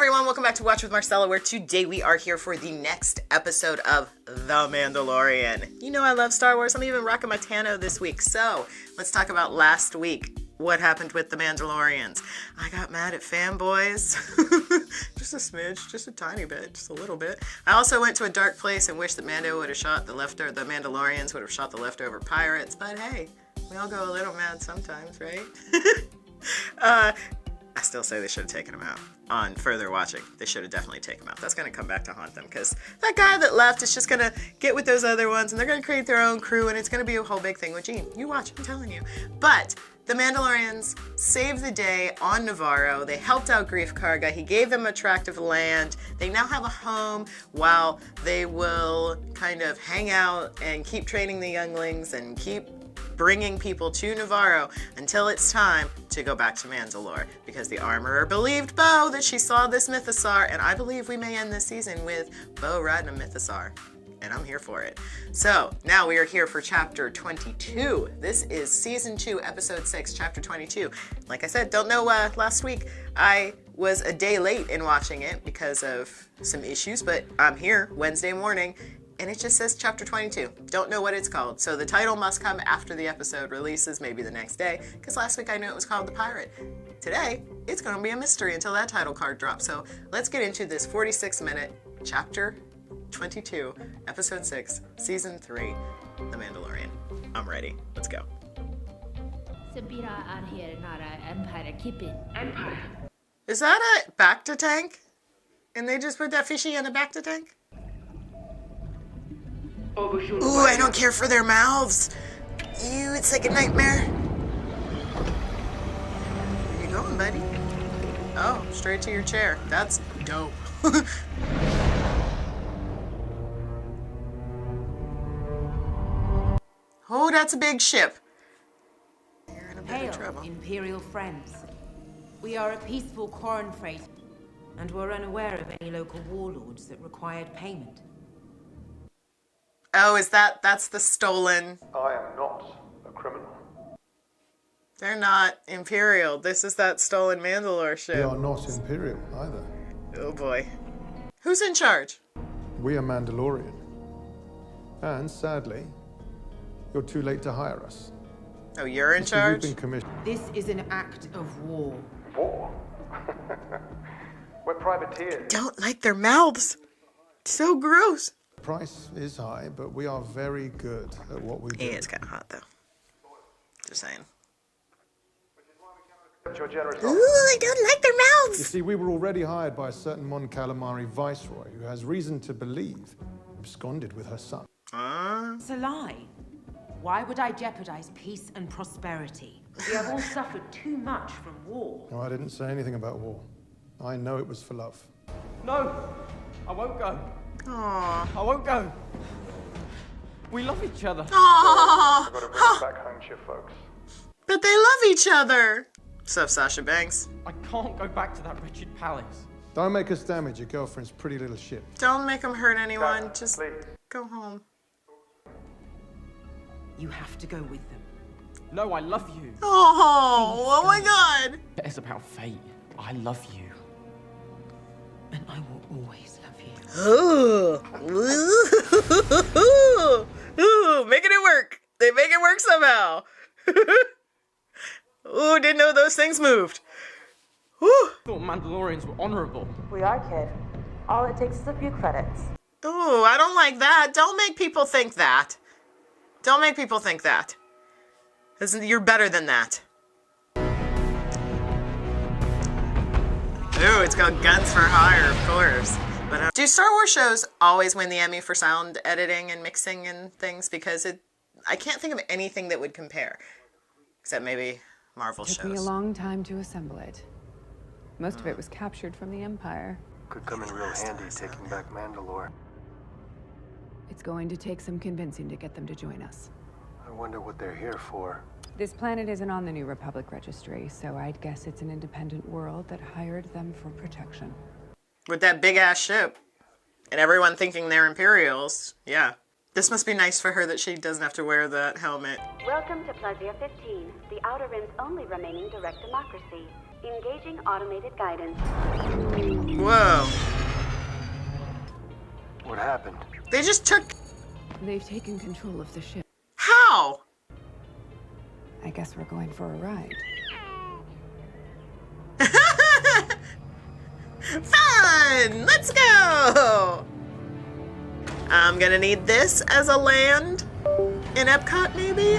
everyone, welcome back to Watch with Marcella, where today we are here for the next episode of The Mandalorian. You know I love Star Wars. I'm even rocking my Tano this week. So, let's talk about last week. What happened with the Mandalorians? I got mad at fanboys. Just a smidge, just a tiny bit, just a little bit. I also went to a dark place and wished that Mando would have shot the Mandalorians would have shot the leftover pirates. But hey, we all go a little mad sometimes, right? I still say they should have taken him out. On further watching, they should have definitely taken him out. That's going to come back to haunt them, because that guy that left is just going to get with those other ones, and they're going to create their own crew, and it's going to be a whole big thing with Gene. You watch, I'm telling you. But the Mandalorians saved the day on Navarro. They helped out Grief Karga. He gave them a tract of land. They now have a home while they will kind of hang out and keep training the younglings and keep bringing people to Navarro until it's time to go back to Mandalore, because the armorer believed Bo that she saw this mythosaur, and I believe we may end this season with Bo riding a mythosaur, and I'm here for it. So now we are here for chapter 22. This is season 2, episode 6, chapter 22. Like I said, don't know, last week I was a day late in watching it because of some issues, but I'm here Wednesday morning, and it just says chapter 22. Don't know what it's called. So the title must come after the episode releases, maybe the next day, because last week I knew it was called The Pirate. Today, it's going to be a mystery until that title card drops. So let's get into this 46-minute chapter 22, episode 6, season 3, The Mandalorian. I'm ready. Let's go. Empire. Is that a Bacta tank? And they just put that fishy in the Bacta tank? Ooh, I don't care for their mouths. Ew, it's like a nightmare. Where you going, buddy? Oh, straight to your chair. That's dope. Oh, that's a big ship. You're in a bit of trouble. Imperial friends. We are a peaceful corn freight, and were unaware of any local warlords that required payment. Oh, that's the stolen... I am not a criminal. They're not Imperial. This is that stolen Mandalore ship. We are not Imperial either. Oh boy. Who's in charge? We are Mandalorian. And sadly, you're too late to hire us. Oh, you're in We've charge? been commissioned. This is an act of war. War? We're privateers. Don't like their mouths. So gross. The price is high, but we are very good at what we do. Yeah, it's kind of hot though. Just saying. Your generous Ooh, offer. I don't like their You mouths. see, we were already hired by a certain Mon Calamari viceroy who has reason to believe absconded with her son. It's a lie. Why would I jeopardize peace and prosperity? We have all suffered too much from war. No, I didn't say anything about war. I know it was for love. No, I won't go. Aww. I won't go. We love each other. Aww. I've got to bring us back home to your folks. But they love each other. What's up, Sasha Banks? I can't go back to that wretched palace. Don't make us damage your girlfriend's pretty little ship. Don't make them hurt anyone. Dad, Just please. go home. You have to go with them. No, I love you. Oh my God. It's about fate. I love you. And I will always love you. Ooh. Ooh, making it work. They make it work somehow. Ooh, didn't know those things moved. Ooh. I thought Mandalorians were honorable. We are, kid. All it takes is a few credits. Ooh, I don't like that. Don't make people think that. Don't make people think that. 'Cause you're better than that. Ooh, it's called Guns for Hire, of course. But do Star Wars shows always win the Emmy for sound editing and mixing and things? Because I can't think of anything that would compare. Except maybe Marvel shows. Took me a long time to assemble it. Most of it was captured from the Empire. Could come in real handy taking back Mandalore. It's going to take some convincing to get them to join us. I wonder what they're here for. This planet isn't on the New Republic registry, so I'd guess it's an independent world that hired them for protection. With that big-ass ship. And everyone thinking they're Imperials. Yeah. This must be nice for her that she doesn't have to wear that helmet. Welcome to Pleasure 15, the Outer Rim's only remaining direct democracy. Engaging automated guidance. Whoa. They just took... They've taken control of the ship. How? I guess we're going for a ride. Fun! Let's go! I'm gonna need this as a land in Epcot, maybe?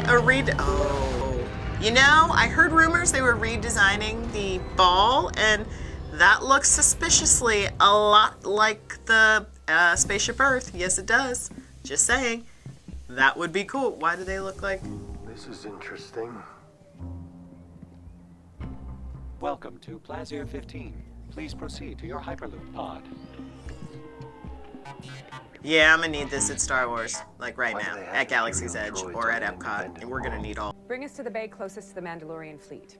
Oh. You know, I heard rumors they were redesigning the ball, and that looks suspiciously a lot like the Spaceship Earth. Yes, it does. Just saying. That would be cool. Why do they look like... This is interesting. Welcome to Plazier 15. Please proceed to your Hyperloop pod. Yeah, I'm gonna need this at Star Wars. Like right Why do now. they have At Galaxy's Edge droids or at on Epcot. And we're gonna need all... Bring us to the bay closest to the Mandalorian fleet.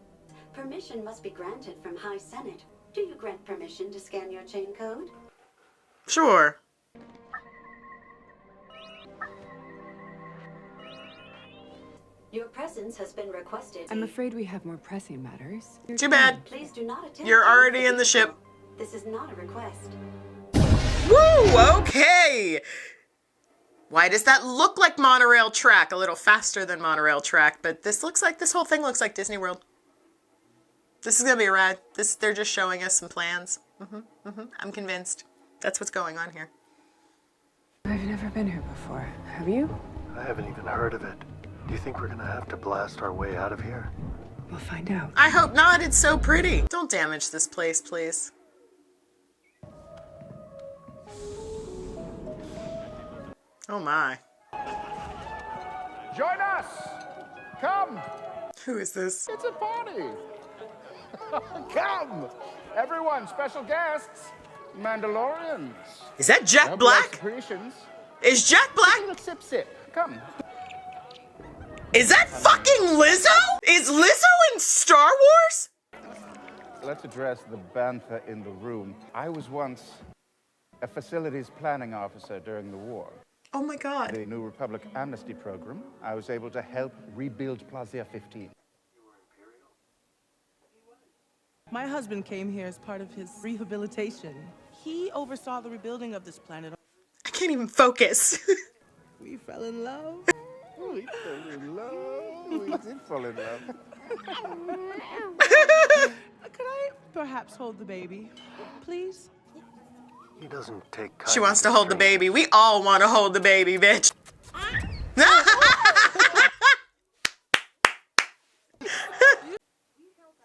Permission must be granted from High Senate. Do you grant permission to scan your chain code? Sure. Your presence has been requested. I'm afraid we have more pressing matters. Too bad. Please do not attempt. You're to already enter in the ship. This is not a request. Woo! Okay! Why does that look like monorail track? A little faster than monorail track, but this whole thing looks like Disney World. This is gonna be a ride. They're just showing us some plans. I'm convinced. That's what's going on here. I've never been here before. Have you? I haven't even heard of it. Do you think we're gonna have to blast our way out of here? We'll find out. I hope not. It's so pretty. Don't damage this place, please. Oh my. Join us! Come! Who is this? It's a party! Come! Everyone, special guests, Mandalorians. Is that Jack Black? Is Jack Black? Sip, sip. Come. Is that fucking Lizzo? Is Lizzo in Star Wars? Let's address the bantha in the room. I was once a facilities planning officer during the war. Oh my God. The New Republic amnesty program, I was able to help rebuild Plaza 15. My husband came here as part of his rehabilitation. He oversaw the rebuilding of this planet. I can't even focus. We fell in love. We fell in love. We did fall in love. Could I perhaps hold the baby, please? He doesn't take She wants to hold the baby. We all want to hold the baby, bitch.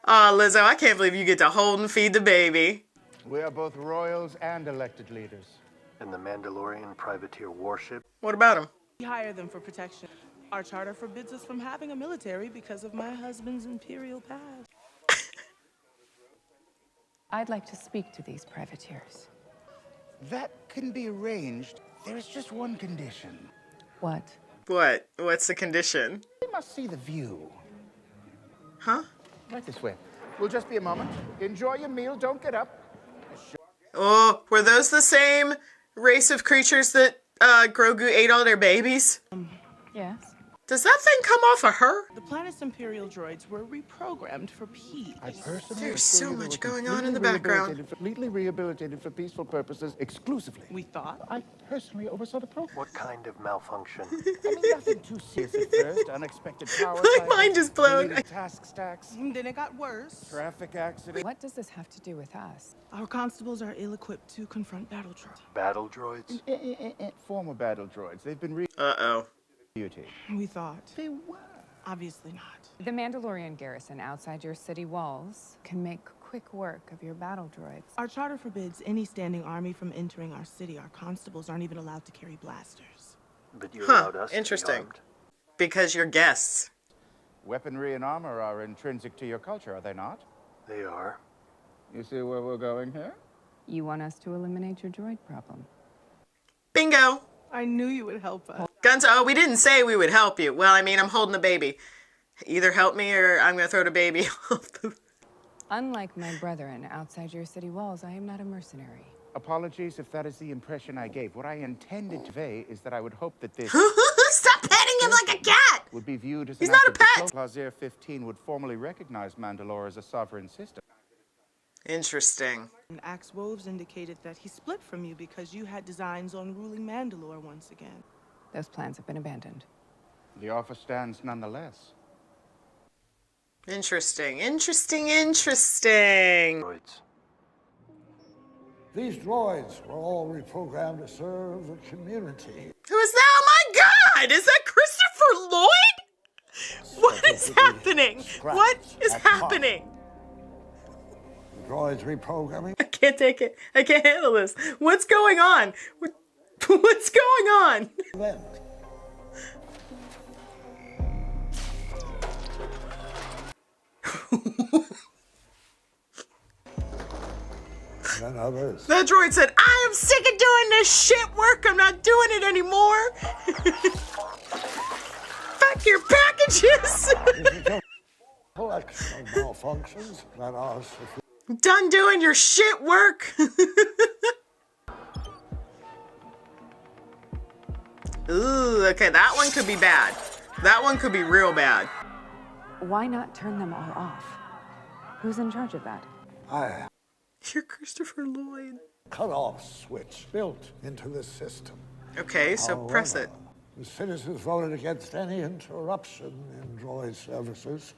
Aw, Lizzo, I can't believe you get to hold and feed the baby. We are both royals and elected leaders. And the Mandalorian privateer warship? What about him? We hire them for protection. Our charter forbids us from having a military because of my husband's imperial past. I'd like to speak to these privateers. That can be arranged. There is just one condition. What? What? What's the condition? We must see the view. Huh? Right this way. We'll just be a moment. Enjoy your meal. Don't get up. Oh, were those the same race of creatures that Grogu ate all their babies? Yes. Does that thing come off of her? The planet's imperial droids were reprogrammed for peace. I personally There's so assure you much they were going on in the completely background. completely rehabilitated for peaceful purposes exclusively. We thought. I personally oversaw the program. What kind of malfunction? I mean, nothing too serious at first. Unexpected power My cycles, mind is blown. deleted task stacks, And then it got worse. traffic accident. What does this have to do with us? Our constables are ill-equipped to confront battle droids. Battle droids? Former battle droids. They've been Uh-oh. beauty. We thought. They were. Obviously not. The Mandalorian garrison outside your city walls can make quick work of your battle droids. Our charter forbids any standing army from entering our city. Our constables aren't even allowed to carry blasters. But you allowed us Interesting. to be armed. Because you're guests. Weaponry and armor are intrinsic to your culture, are they not? They are. You see where we're going here? You want us to eliminate your droid problem? Bingo. I knew you would help us. Guns, oh, we didn't say we would help you. Well, I mean, I'm holding a baby. Either help me or I'm going to throw the baby off the... Unlike my brethren outside your city walls, I am not a mercenary. Apologies if that is the impression I gave. What I intended to convey is that I would hope that this Stop petting him like a cat! would be viewed as He's an not act a of pet! diplomacy. Plaza 15 would formally recognize Mandalore as a sovereign system. Interesting. And Axe Wolves indicated that he split from you because you had designs on ruling Mandalore once again. Those plans have been abandoned. The offer stands nonetheless. Interesting. Interesting. These droids were all reprogrammed to serve the community. Who is that? Oh my God! Is that Christopher Lloyd? What is happening? What is happening? The droids reprogramming. I can't take it. I can't handle this. What's going on? What's going on? And others. That droid said, I am sick of doing this shit work. I'm not doing it anymore. Pack your packages. Collection of malfunctions that are Done doing your shit work. Ooh, okay, that one could be bad. That one could be real bad. Why not turn them all off? Who's in charge of that? You're Christopher Lloyd. Cut-off switch built into the system. Okay, so press it. The citizens voted against any interruption in droid services.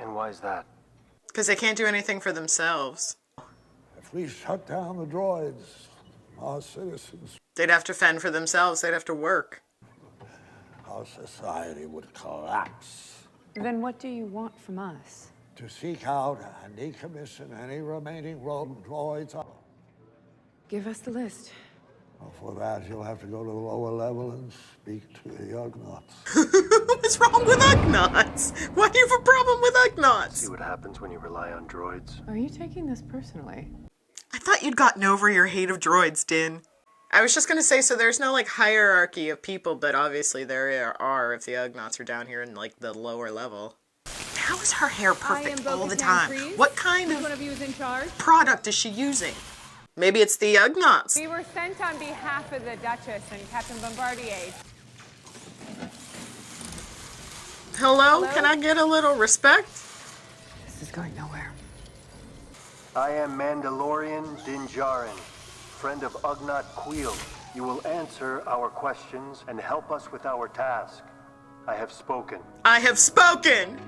And why is that? Because they can't do anything for themselves. If we shut down the droids, our citizens, They'd have to fend for themselves. They'd have to work. our society would collapse. Then what do you want from us? To seek out and decommission any remaining rogue droids. Give us the list. Well, for that, you'll have to go to the lower level and speak to the Ugnaughts. What's wrong with Ugnaughts? Why do you have a problem with Ugnaughts? See what happens when you rely on droids. Are you taking this personally? I thought you'd gotten over your hate of droids, Din. I was just gonna say, so there's no, like, hierarchy of people, but obviously there are if the Ugnaughts are down here in, like, the lower level. How is her hair perfect all the time? What kind of you is in charge? product is she using? Maybe it's the Ugnaughts. We were sent on behalf of the Duchess and Captain Bombardier. Hello? Can I get a little respect? This is going nowhere. I am Mandalorian Din Djarin, friend of Ugnaught Queel. You will answer our questions and help us with our task. I have spoken. I have spoken!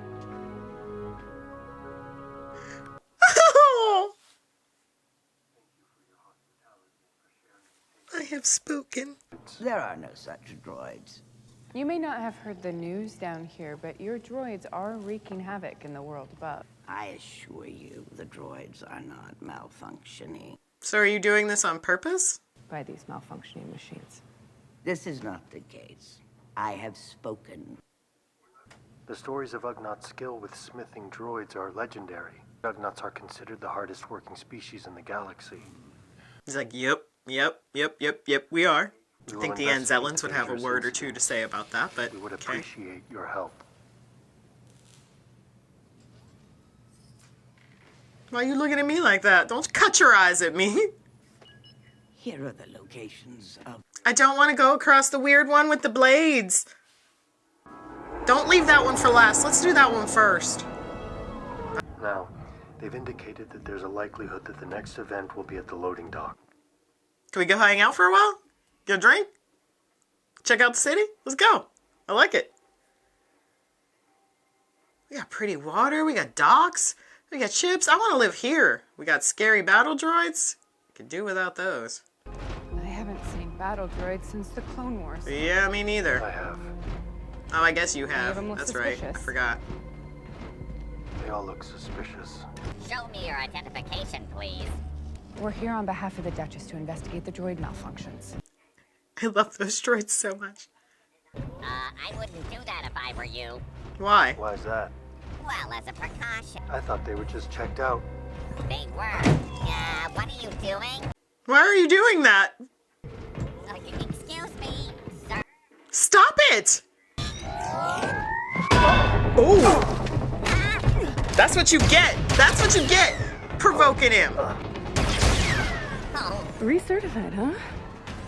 I have spoken. There are no such droids. You may not have heard the news down here, but your droids are wreaking havoc in the world above. I assure you, the droids are not malfunctioning. So are you doing this on purpose? By these malfunctioning machines. This is not the case. I have spoken. The stories of Ugnaught skill with smithing droids are legendary. Ugnaughts are considered the hardest working species in the galaxy. He's like, yep, we are. We I think will the investigate Anzellans would have a dangerous word or two to incidents. say about that, but We would okay. appreciate your help. Why are you looking at me like that? Don't cut your eyes at me. Here are the locations of... I don't want to go across the weird one with the blades. Don't leave that one for last. Let's do that one first. Now, they've indicated that there's a likelihood that the next event will be at the loading dock. Can we go hang out for a while? Get a drink? Check out the city? Let's go. I like it. We got pretty water. We got docks. We got ships. I want to live here. We got scary battle droids. Could do without those. I haven't seen battle droids since the Clone Wars. Yeah, me neither. I have. Oh, I guess you Any of have. them look That's right. I suspicious. forgot. They all look suspicious. Show me your identification, please. We're here on behalf of the Duchess to investigate the droid malfunctions. I love those droids so much. I wouldn't do that if I were you. Why? Why is that? Well, as a precaution. I thought they were just checked out. They were. What are you doing? Why are you doing that? Excuse me, sir. Stop it! Oh! That's what you get. That's what you get. Provoking him. Oh, Recertified, huh?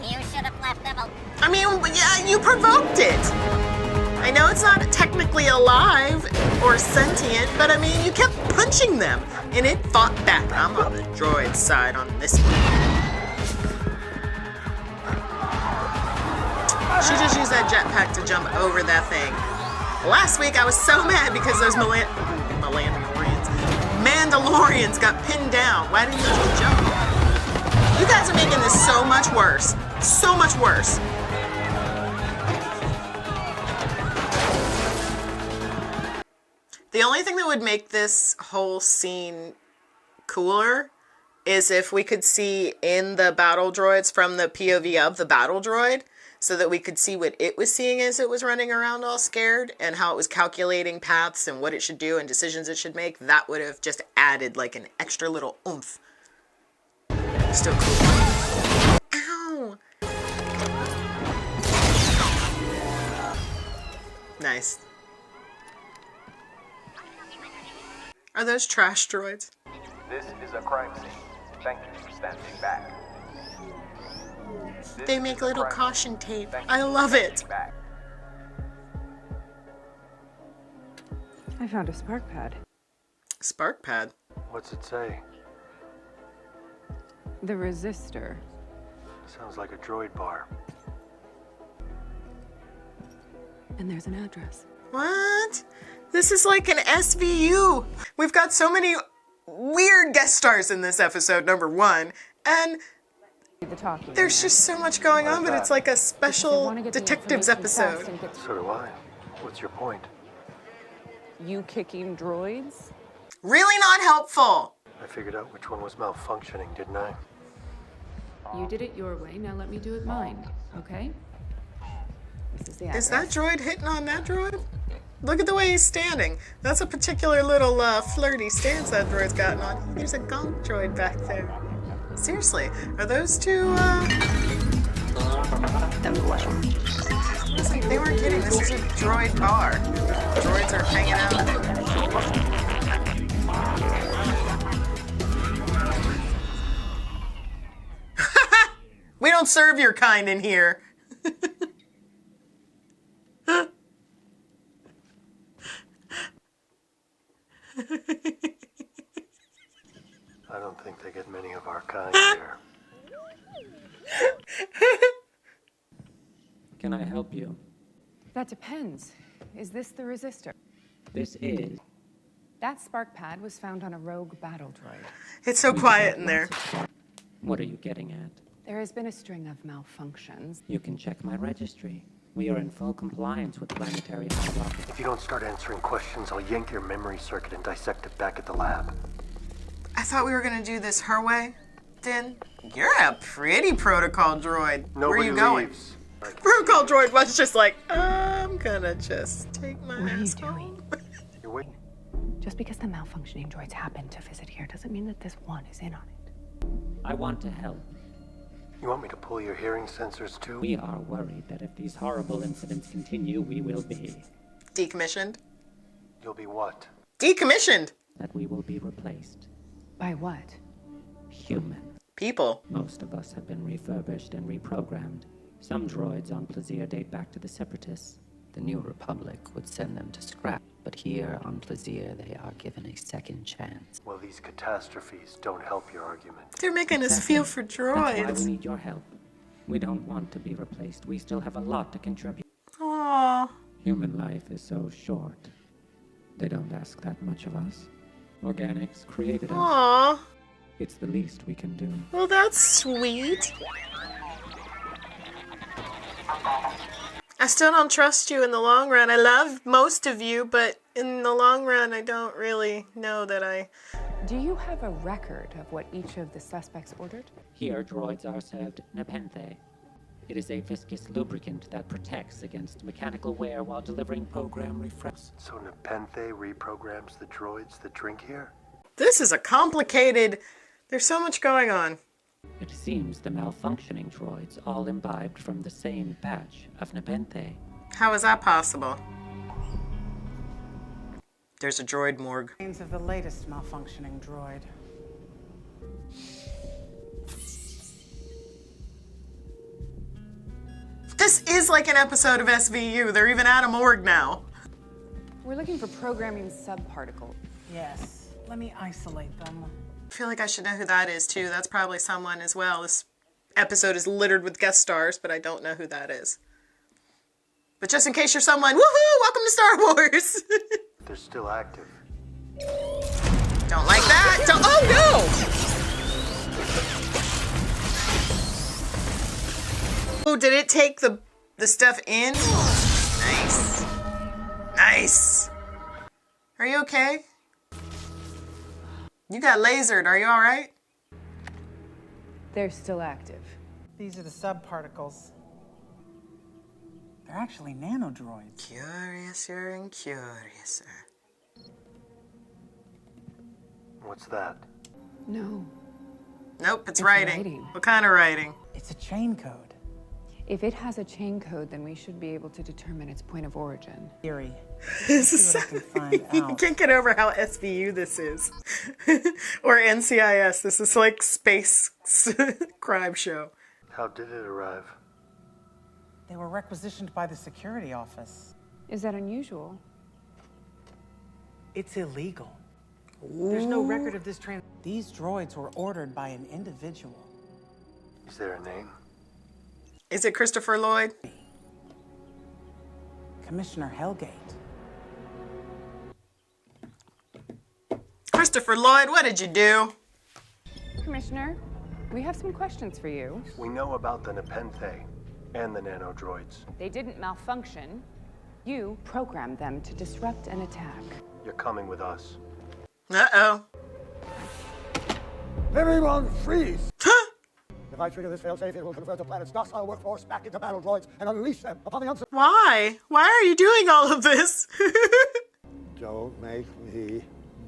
you should have left them alone. I mean, yeah, you provoked it. I know it's not technically alive or sentient, but I mean, you kept punching them and it fought back. I'm on the droid side on this one. She just used that jetpack to jump over that thing. Last week I was so mad because those Mandalorians got pinned down. Why didn't you just jump? You guys are making this so much worse. So much worse. The only thing that would make this whole scene cooler is if we could see in the battle droids from the POV of the battle droid, so that we could see what it was seeing as it was running around all scared and how it was calculating paths and what it should do and decisions it should make. That would have just added like an extra little oomph. Still cool. Ow! Nice. Are those trash droids? This is a crime scene. Thank you for standing back. They make little caution tape. I love it. I found a spark pad. Spark pad? What's it say? The resistor. Sounds like a droid bar. And there's an address. What? This is like an SVU. We've got so many weird guest stars in this episode, number one. And there's just so much going on, but it's like a special detectives episode. So do I. What's your point? You kicking droids? Really not helpful. I figured out which one was malfunctioning, didn't I? You did it your way, now let me do it mine, okay? This is the address. Is that droid hitting on that droid? Look at the way he's standing. That's a particular little flirty stance that droid's gotten on. There's a gunk droid back there. Seriously, are those two, Listen, they weren't kidding. This is a droid bar. Droids are hanging out. We don't serve your kind in here. I don't think they get many of our kind here. Can I help you? That depends. Is this the resistor? This is. That spark pad was found on a rogue battle droid. It's so quiet in there. What are you getting at? There has been a string of malfunctions. You can check my registry. We are in full compliance with planetary law. If you don't start answering questions, I'll yank your memory circuit and dissect it back at the lab. I thought we were gonna do this her way, Din. You're a pretty protocol droid. Where are you going? Leaves. Protocol droid was just like, I'm gonna just take my ass home. You're waiting. Just because the malfunctioning droids happen to visit here doesn't mean that this one is in on it. I want to help. You want me to pull your hearing sensors too? We are worried that if these horrible incidents continue, we will be... Decommissioned? You'll be what? Decommissioned! That we will be replaced. By what? Human. People. Most of us have been refurbished and reprogrammed. Some droids on Plaisir date back to the Separatists. The New Republic would send them to scrap, but here on Plaisir they are given a second chance. Well, these catastrophes don't help your argument. They're making us feel for That's why we droids. need your help. We don't want to be replaced. We still have a lot to contribute. Aww. Human life is so short. They don't ask that much of us. Organics created us. Aww. It's the least we can do. Well, that's sweet. I still don't trust you in the long run. I love most of you, but in the long run, I don't really know that I... Do you have a record of what each of the suspects ordered? Here, droids are served nepenthe. It is a viscous lubricant that protects against mechanical wear while delivering program refresh. So Nepenthe reprograms the droids that drink here? This is a complicated... There's so much going on. It seems the malfunctioning droids all imbibed from the same batch of nepenthe. How is that possible? There's a droid morgue. Names of the latest malfunctioning droid. This is like an episode of SVU. They're even at a morgue now. We're looking for programming subparticles. Yes. Let me isolate them. I feel like I should know who that is too. That's probably someone as well. This episode is littered with guest stars, but I don't know who that is. But just in case you're someone, woohoo! Welcome to Star Wars! They're still active. Don't like that! Don't, oh no! Oh, did it take the stuff in? Nice. Nice. Are you okay? You got lasered. Are you all right? They're still active. These are the subparticles. They're actually nanodroids. Curiouser and curiouser. What's that? No. Nope, it's writing. What kind of writing? It's a chain code. If it has a chain code, then we should be able to determine its point of origin. Theory. This is you can't get over how SVU this is. Or NCIS. This is like space crime show. How did it arrive? They were requisitioned by the security office. Is that unusual? It's illegal. There's no record of this These droids were ordered by an individual. Is there a name? Is it Christopher Lloyd? Commissioner Hellgate. Christopher Lloyd, what did you do? Commissioner, we have some questions for you. We know about the Nepenthe and the nanodroids. They didn't malfunction. You programmed them to disrupt an attack. You're coming with us. Uh-oh. Everyone freeze! If I trigger this failsafe, it will convert the planet's docile workforce back into battle droids and unleash them upon the unsupported. Why? Why are you doing all of this? Don't make me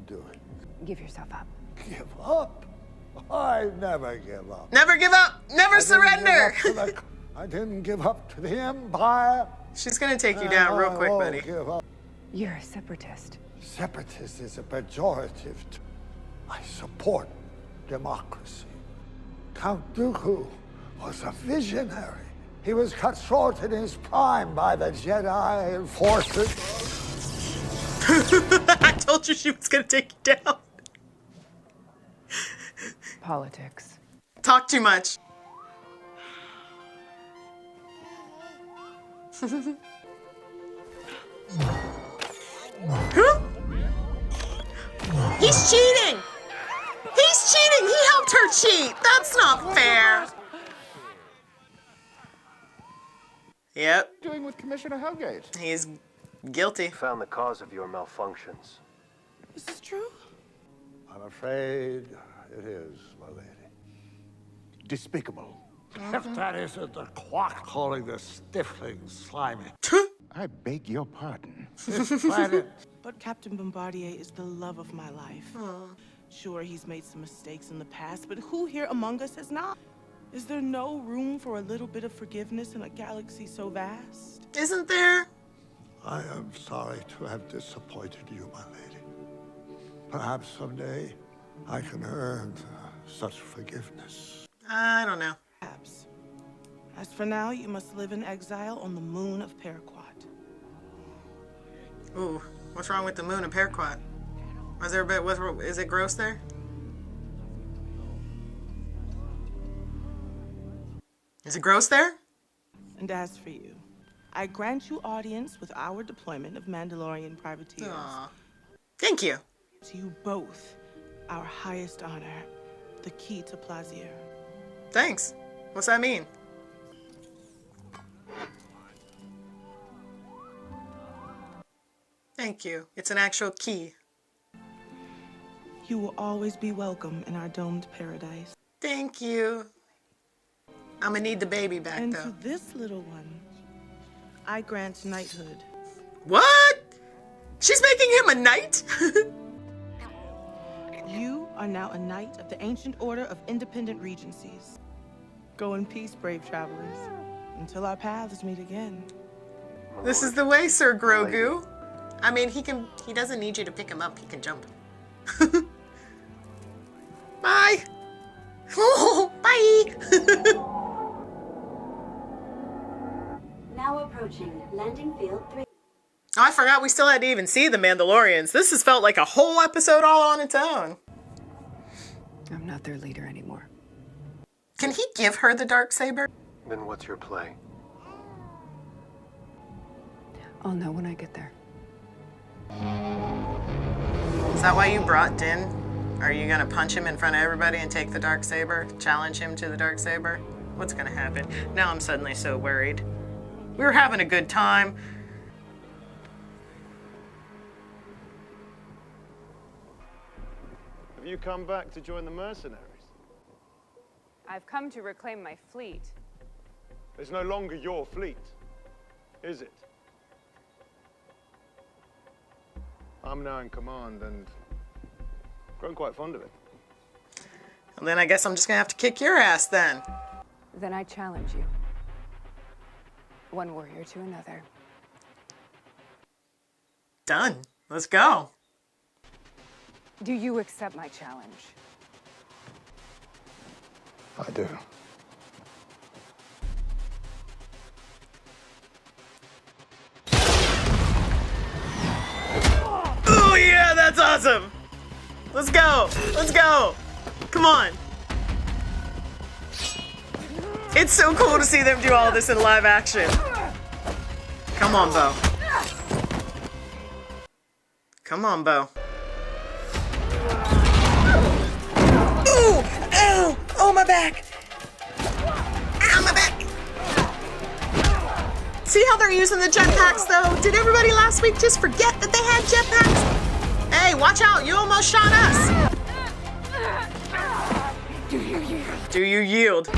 do it. Give yourself up. Give up? I never give up. Never give up. Never surrender. I didn't give up to the Empire. She's gonna take you down real quick, buddy. Give up. You're a separatist. Separatist is a pejorative. I support democracy. Count Dooku was a visionary. He was cut short in his prime by the Jedi forces. I told you she was gonna take you down. Politics. Talk too much. He's cheating! He's cheating! He helped her cheat! That's not fair! Yep. What are you doing with Commissioner Hellgate? He's guilty. Found the cause of your malfunctions. Is this true? I'm afraid it is, my lady. Despicable. If that isn't the quack calling the stifling slimy. I beg your pardon. This planet. But Captain Bombardier is the love of my life. Sure, he's made some mistakes in the past, but who here among us has not? Is there no room for a little bit of forgiveness in a galaxy so vast? Isn't there? I am sorry to have disappointed you, my lady. Perhaps someday I can earn such forgiveness. I don't know. Perhaps. As for now, you must live in exile on the moon of Paraquat. Ooh, what's wrong with the moon of Paraquat? Was there a bit? Is it gross there? Is it gross there? And as for you, I grant you audience with our deployment of Mandalorian privateers. Aww. Thank you. To you both, our highest honor, the key to Plaisir. Thanks. What's that mean? Thank you. It's an actual key. You will always be welcome in our domed paradise. Thank you. I'm gonna need the baby back, and though. And to this little one, I grant knighthood. What? She's making him a knight? You are now a knight of the Ancient Order of Independent Regencies. Go in peace, brave travelers, until our paths meet again. This is the way, Sir Grogu. I mean, he doesn't need you to pick him up. He can jump. Bye. Oh, bye. Landing field 3. Oh, I forgot we still had to even see the Mandalorians. This has felt like a whole episode all on its own. I'm not their leader anymore. Can he give her the darksaber? Then what's your play? I'll know when I get there. Is that why you brought Din? Are you gonna punch him in front of everybody and take the darksaber? Challenge him to the darksaber? What's gonna happen? Now I'm suddenly so worried. We were having a good time. Have you come back to join the mercenaries? I've come to reclaim my fleet. It's no longer your fleet, is it? I'm now in command and grown quite fond of it. And then I guess I'm just gonna have to kick your ass then. Then I challenge you. One warrior to another. Done. Let's go. Do you accept my challenge? I do. Oh yeah, that's awesome. Let's go. Let's go. Come on. It's so cool to see them do all this in live action. Come on, Bo. Come on, Bo. Ooh! Ow! Oh, my back! Ow, my back! See how they're using the jetpacks, though? Did everybody last week just forget that they had jetpacks? Hey, watch out! You almost shot us! Do you yield? Do you yield?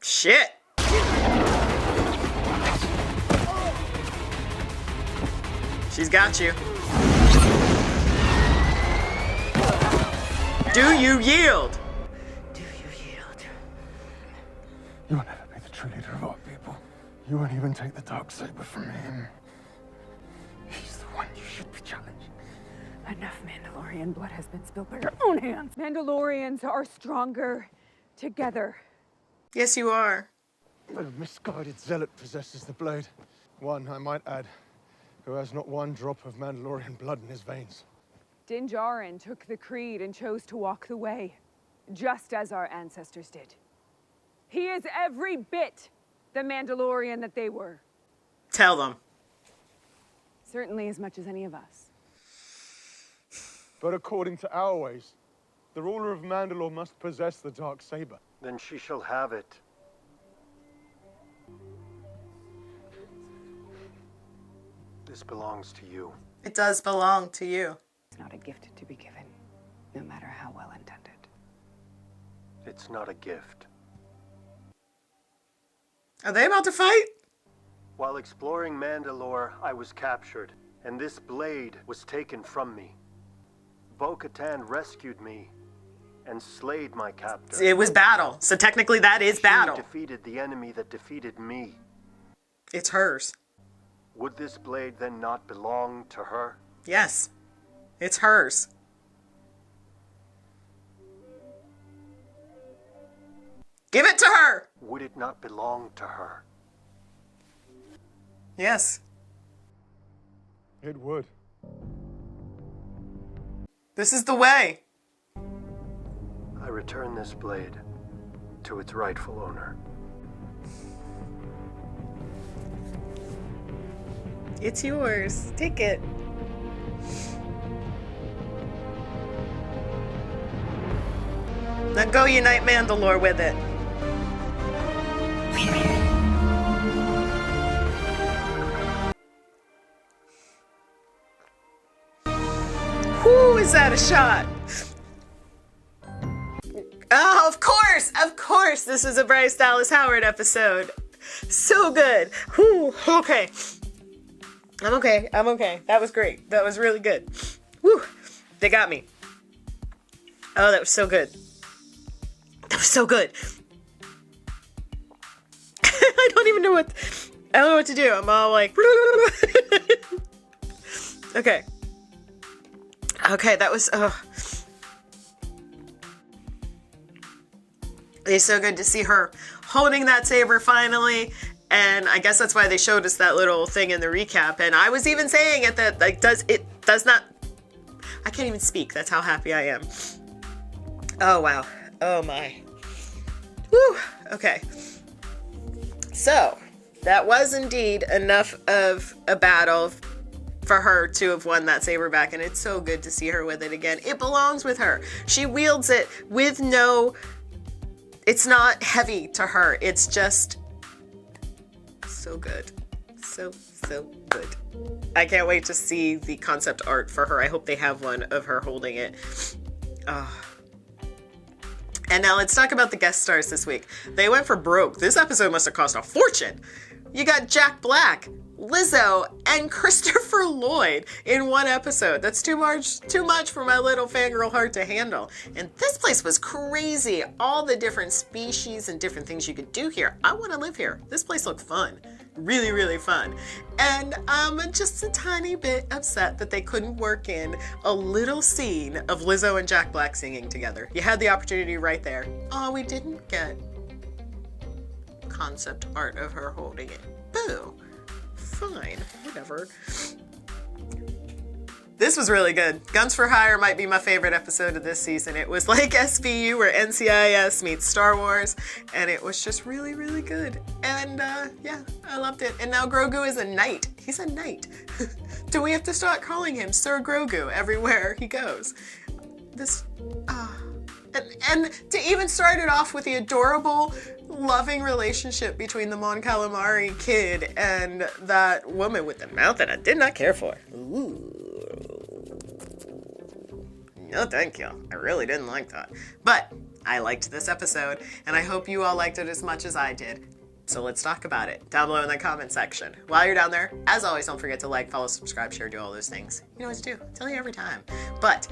Shit! She's got you. Do you yield? You will never be the true leader of our people. You won't even take the darksaber from him. He's the one you should be challenging. Enough Mandalorian blood has been spilled by your own hands. Mandalorians are stronger together. Yes, you are. A misguided zealot possesses the blade. One, I might add, who has not one drop of Mandalorian blood in his veins. Din Djarin took the creed and chose to walk the way, just as our ancestors did. He is every bit the Mandalorian that they were. Tell them. Certainly as much as any of us. But according to our ways, the ruler of Mandalore must possess the darksaber. Then she shall have it. This belongs to you. It does belong to you. It's not a gift to be given, no matter how well intended. It's not a gift. Are they about to fight? While exploring Mandalore, I was captured, and this blade was taken from me. Bo-Katan rescued me and slayed my captor. It was battle, so technically that is battle. She defeated the enemy that defeated me. It's hers. Would this blade then not belong to her? Yes, it's hers. Give it to her! Would it not belong to her? Yes. It would. This is the way. I return this blade to its rightful owner. It's yours. Take it. Now go unite Mandalore with it. Whoo, is that a shot? Oh, of course, this is a Bryce Dallas Howard episode. So good. Whew, okay. I'm okay. That was great. That was really good. Woo, they got me. Oh, that was so good. That was so good. I don't know what to do. I'm all like, okay. Okay, that was, It's so good to see her holding that saber finally. And I guess that's why they showed us that little thing in the recap. And I was even saying it that, like, I can't even speak. That's how happy I am. Oh, wow. Oh, my. Woo. Okay. So, that was indeed enough of a battle for her to have won that saber back. And it's so good to see her with it again. It belongs with her. She wields it with no... It's not heavy to her. It's just... so good. So good. I can't wait to see the concept art for her. I hope they have one of her holding it. And now let's talk about the guest stars this week. They went for broke. This episode must have cost a fortune. You got Jack Black, Lizzo, and Christopher Lloyd in one episode. That's too much for my little fangirl heart to handle. And this place was crazy. All the different species and different things you could do here. I want to live here. This place looked fun. Really, really fun. And I'm just a tiny bit upset that they couldn't work in a little scene of Lizzo and Jack Black singing together. You had the opportunity right there. Oh, we didn't get concept art of her holding it. Boo. Fine, whatever. This was really good. Guns for Hire might be my favorite episode of this season. It was like SVU or NCIS meets Star Wars, and it was just really, really good. And yeah, I loved it. And now Grogu is a knight. He's a knight. Do we have to start calling him Sir Grogu everywhere he goes? And to even start it off with the adorable, loving relationship between the Mon Calamari kid and that woman with the mouth that I did not care for. Ooh. No, thank you. I really didn't like that. But I liked this episode, and I hope you all liked it as much as I did. So let's talk about it down below in the comment section. While you're down there, as always, don't forget to like, follow, subscribe, share, do all those things. You know what to do. I tell you every time. But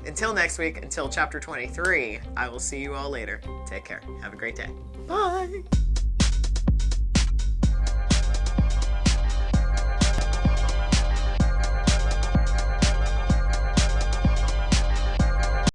until next week, until chapter 23, I will see you all later. Take care. Have a great day. Bye.